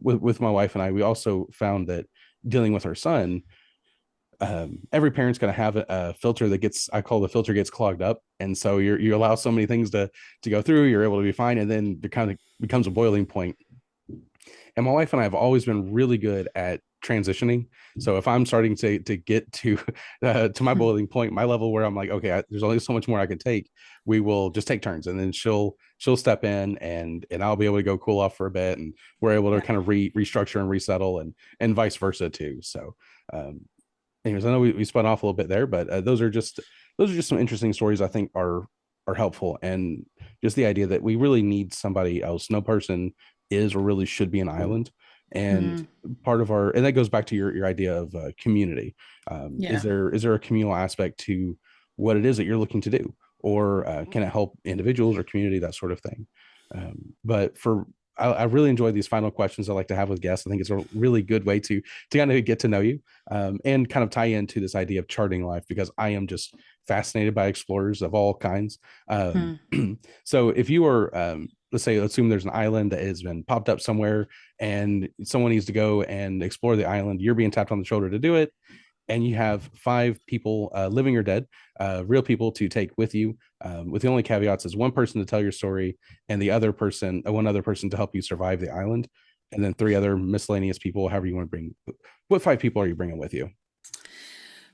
with my wife and I, we also found that dealing with our son, every parent's going to have a filter that gets, I call the filter gets clogged up. And so you allow so many things to go through, you're able to be fine. And then it kind of becomes a boiling point. And my wife and I have always been really good at transitioning. So if I'm starting to get to my Mm, boiling point, my level where I'm like, okay, there's only so much more I can take, we will just take turns, and then she'll step in, and I'll be able to go cool off for a bit, and we're able to yeah. kind of restructure and resettle, and vice versa too. So, um, anyways, I know we spun off a little bit there, but those are just some interesting stories I think are helpful, and just the idea that we really need somebody else. No person is or really should be an island, and Mm, part of our and that goes back to your idea of community. Is yeah. there a communal aspect to what it is that you're looking to do, or can it help individuals or community, that sort of thing? But for I really enjoy these final questions I like to have with guests. I think it's a really good way to kind of get to know you, and kind of tie into this idea of charting life, because I am just fascinated by explorers of all kinds. Mm. So if you are, let's say, assume there's an island that has been popped up somewhere, and someone needs to go and explore the island, you're being tapped on the shoulder to do it, and you have five people, living or dead, real people to take with you, with the only caveats is one person to tell your story, and one other person to help you survive the island, and then three other miscellaneous people, however you want to bring. What five people are you bringing with you?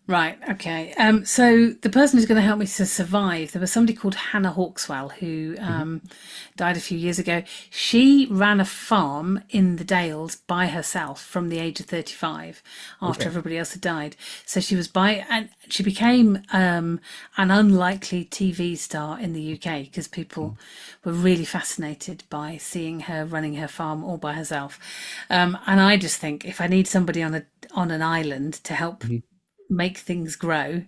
Right. Okay. So the person who's going to help me to survive, there was somebody called Hannah Hawkswell who Mhm. died a few years ago. She ran a farm in the Dales by herself from the age of 35 after Okay. everybody else had died. So she was and she became an unlikely TV star in the UK because people Mhm. were really fascinated by seeing her running her farm all by herself. And I just think if I need somebody on an island to help Mhm. make things grow,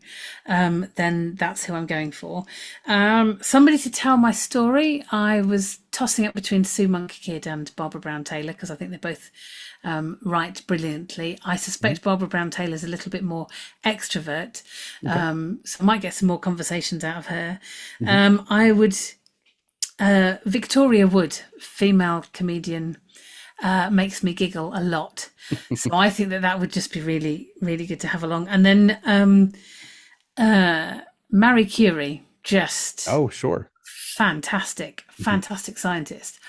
then that's who I'm going for. Somebody to tell my story. I was tossing up between Sue Monk Kidd and Barbara Brown Taylor because I think they both write brilliantly. I Mhm. suspect Barbara Brown Taylor's a little bit more extrovert, Okay. so I might get some more conversations out of her. Mhm. I would Victoria Wood, female comedian, makes me giggle a lot. So I think that that would just be really, really good to have along. And then Marie Curie, just Oh, sure. fantastic, Mhm. fantastic scientist.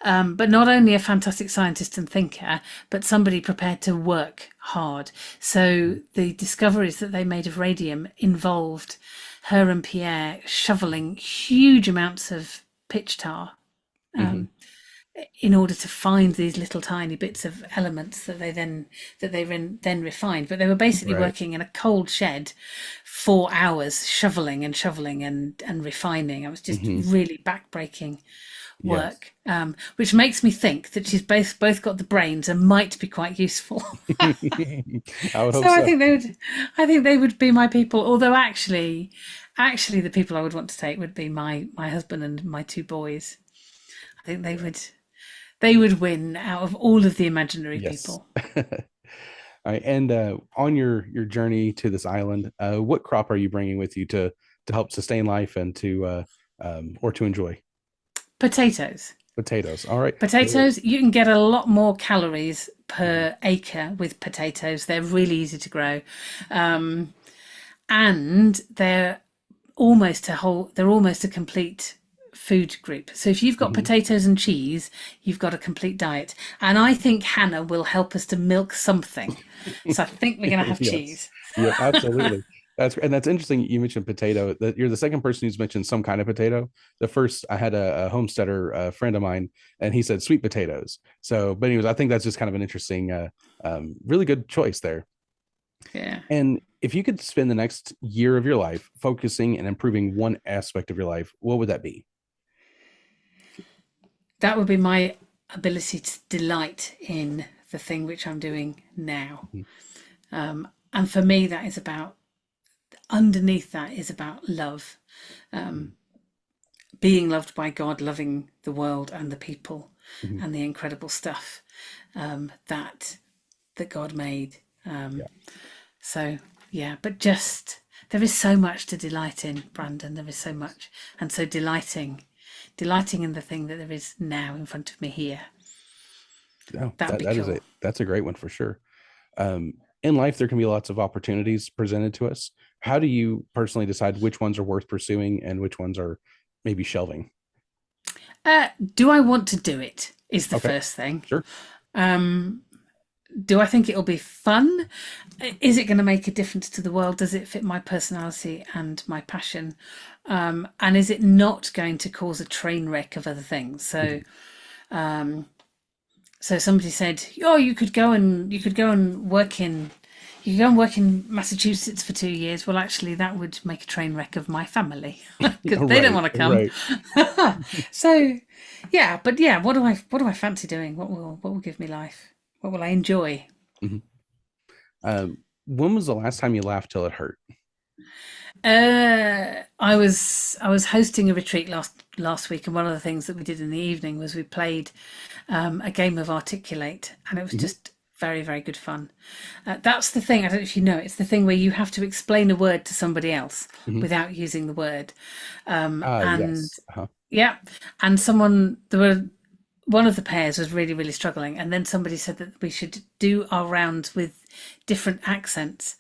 But not only a fantastic scientist and thinker, but somebody prepared to work hard. So the discoveries that they made of radium involved her and Pierre shoveling huge amounts of pitch tar Mhm. in order to find these little tiny bits of elements that they then refined. But they were basically Right. working in a cold shed 4 hours, shoveling and shoveling and refining. It was just Mhm. really backbreaking Yes. work, which makes me think that she's both got the brains and might be quite useful. I would hope So so. I think they would be my people. Although actually, the people I would want to take would be my husband and my two boys. I think they would win out of all of the imaginary Yes. people. All right. And on your journey to this island, what crop are you bringing with you to help sustain life and to or to enjoy? Potatoes. Potatoes. All right. Potatoes, you can get a lot more calories per acre with potatoes. They're really easy to grow. Um, and they're almost a complete food group. So if you've got Mhm. potatoes and cheese, you've got a complete diet. And I think Hannah will help us to milk something. So I think we're going to have Yes. cheese. Yep. Absolutely. That's interesting. You mentioned potato. That you're the second person who's mentioned some kind of potato. The first, I had a homesteader, a friend of mine, and he said sweet potatoes. So, but anyways, I think that's just kind of an interesting, really good choice there. Yeah. And if you could spend the next year of your life focusing and improving one aspect of your life, what would that be? That would be my ability to delight in the thing which I'm doing now. And for me, that is about, underneath that is about love, Mhm. being loved by God, loving the world and the people Mhm. and the incredible stuff that God made. Yeah. So yeah, but just there is so much to delight in, Brandon. There is so much, and so delighting in the thing that there is now in front of me here. No, That'd be that is cool. that's a great one for sure. Um, in life, there can be lots of opportunities presented to us. How do you personally decide which ones are worth pursuing and which ones are maybe shelving? Do I want to do it? Is the Okay, first thing. sure. Do I think it'll be fun? Is it going to make a difference to the world? Does it fit my personality and my passion? And is it not going to cause a train wreck of other things? Mhm. So somebody said, "Oh, you could go and work in, You go and work in Massachusetts for 2 years. Well, actually, that would make a train wreck of my family because they don't Right, want to come. right. So, yeah, but yeah, what do I fancy doing? What will give me life? What will I enjoy? Mhm. When was the last time you laughed till it hurt? I was hosting a retreat last week, and one of the things that we did in the evening was we played a game of Articulate, and it was Mhm. just very, very good fun. That's the thing. I don't know if you know. It's the thing where you have to explain a word to somebody else Mhm. without using the word. And Yes. Uh-huh. yeah, and there were one of the pairs was really, really struggling, and then somebody said that we should do our rounds with different accents,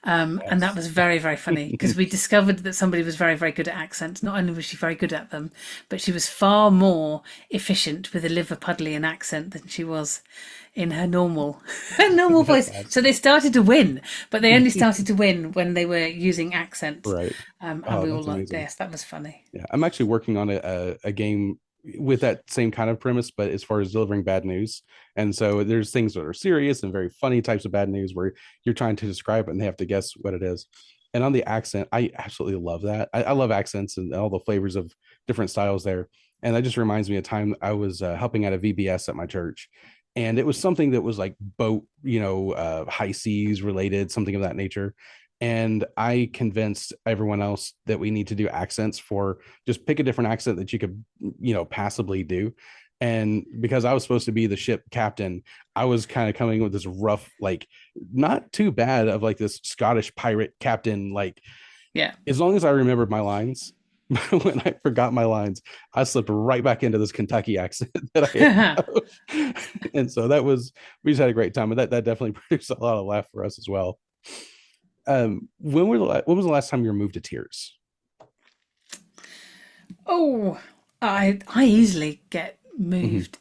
and that Yes. was very, very funny because we discovered that somebody was very, very good at accents. Not only was she very good at them, but she was far more efficient with a Liverpudlian accent than she was in her normal her normal voice. That's So they started to win, but they only started to win when they were using accents, right. and Oh, we all that's liked amazing. this. That was funny. Yeah, I'm actually working on a game with that same kind of premise, but as far as delivering bad news. And so there's things that are serious and very funny types of bad news where you're trying to describe it and they have to guess what it is. And on the accent, I absolutely love that. I love accents and all the flavors of different styles there. And that just reminds me of a time I was helping at a VBS at my church. And it was something that was like boat, high seas related, something of that nature. And I convinced everyone else that we need to do accents for just pick a different accent that you could, passably do. And because I was supposed to be the ship captain, I was kind of coming with this rough, like, not too bad of like this Scottish pirate captain. Like, Yeah. as long as I remembered my lines, when I forgot my lines, I slipped right back into this Kentucky accent that I have. And so we just had a great time. And that definitely produced a lot of laugh for us as well. When was the last time you were moved to tears? Oh, I easily get Mm-hmm. moved.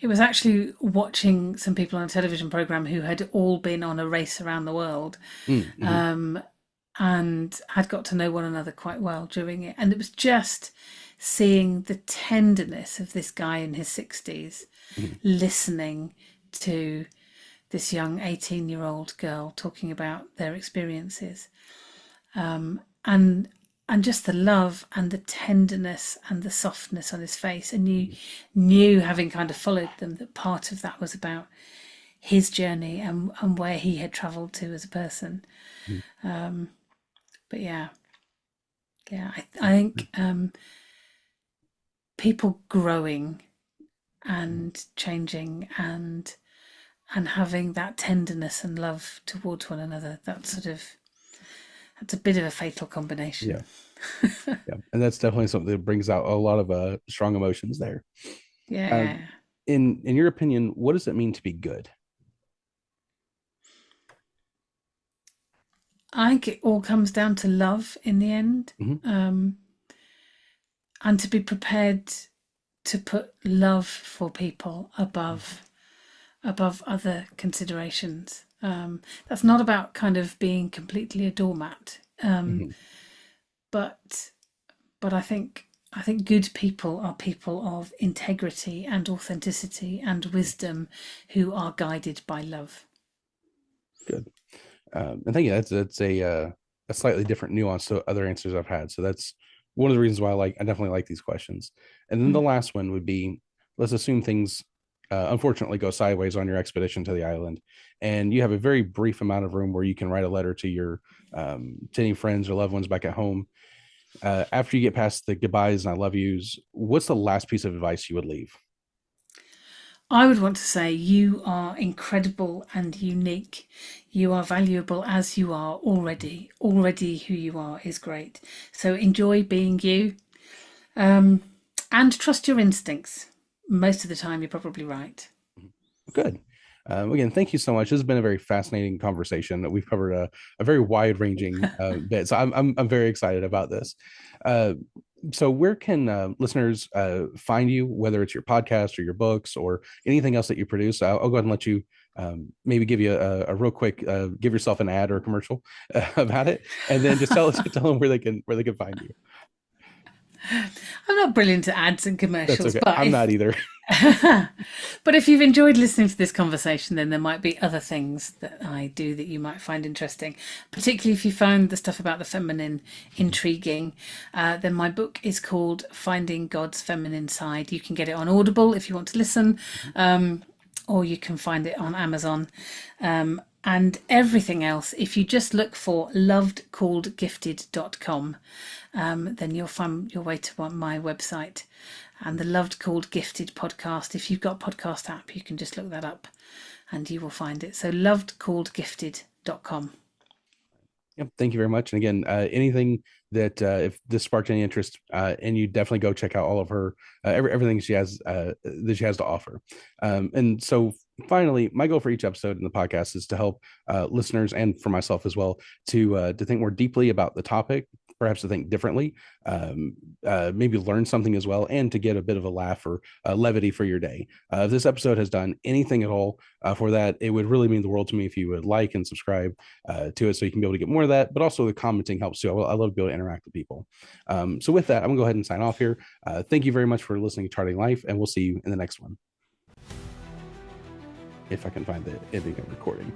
It was actually watching some people on a television program who had all been on a race around the world, Mm-hmm. and had got to know one another quite well during it. And it was just seeing the tenderness of this guy in his 60s Mm-hmm. listening to this young 18-year-old girl talking about their experiences, and and just the love and the tenderness and the softness on his face. And you knew, having kind of followed them, that part of that was about his journey and where he had travelled to as a person. Mm-hmm. But yeah, yeah, I think people growing and changing and having that tenderness and love towards one another, that's a bit of a fatal Yeah, combination. yeah, and that's definitely something that brings out a lot of strong emotions there. Um, Yeah. in your opinion, what does it mean to be good? I think it all comes down to love in the end, Mm-hmm. and to be prepared to put love for people above other considerations. That's not about kind of being completely a doormat, Mm-hmm. but I think good people are people of integrity and authenticity and wisdom who are guided by love. Good. And thank you. That's a slightly different nuance to other answers I've had. So that's one of the reasons why I definitely like these questions. And then the Mm. last one would be, let's assume things unfortunately go sideways on your expedition to the island, and you have a very brief amount of room where you can write a letter to your to any friends or loved ones back at home. After you get past the goodbyes and I love yous, what's the last piece of advice you would leave? I would want to say you are incredible and unique. You are valuable as you are already. Already, who you are is great. So enjoy being you, um, and trust your instincts. Most of the time, you're probably right. Good. Again, thank you so much. This has been a very fascinating conversation. We've covered a very wide ranging bit. So I'm very excited about this. Uh, so where can listeners find you, whether it's your podcast or your books or anything else that you produce? I'll go ahead and let you maybe give you a real quick, give yourself an ad or a commercial about it, and then just tell them where they can find you. I'm not brilliant at ads and That's commercials, okay. but I'm not either. but if you've enjoyed listening to this conversation, then there might be other things that I do that you might find interesting. Particularly if you found the stuff about the feminine intriguing, then my book is called Finding God's Feminine Side. You can get it on Audible if you want to listen, or you can find it on Amazon. And everything else, if you just look for lovedcalledgifted.com, then you'll find your way to my website. And the Loved Called Gifted podcast, if you've got a podcast app, you can just look that up and you will find it. So lovedcalledgifted.com. Yep. Thank you very much. And again, anything that if this sparked any interest, and you definitely go check out all of her everything she has that she has to offer. And so finally, my goal for each episode in the podcast is to help listeners and for myself as well to think more deeply about the topic, perhaps to think differently, maybe learn something as well, and to get a bit of a laugh or levity for your day. If this episode has done anything at all for that, it would really mean the world to me if you would like and subscribe to it, so you can be able to get more of that. But also the commenting helps too. I love to be able to interact with people. So with that, I'm gonna go ahead and sign off here. Thank you very much for listening to Charting Life, and we'll see you in the next one. If I can find the ending of recording.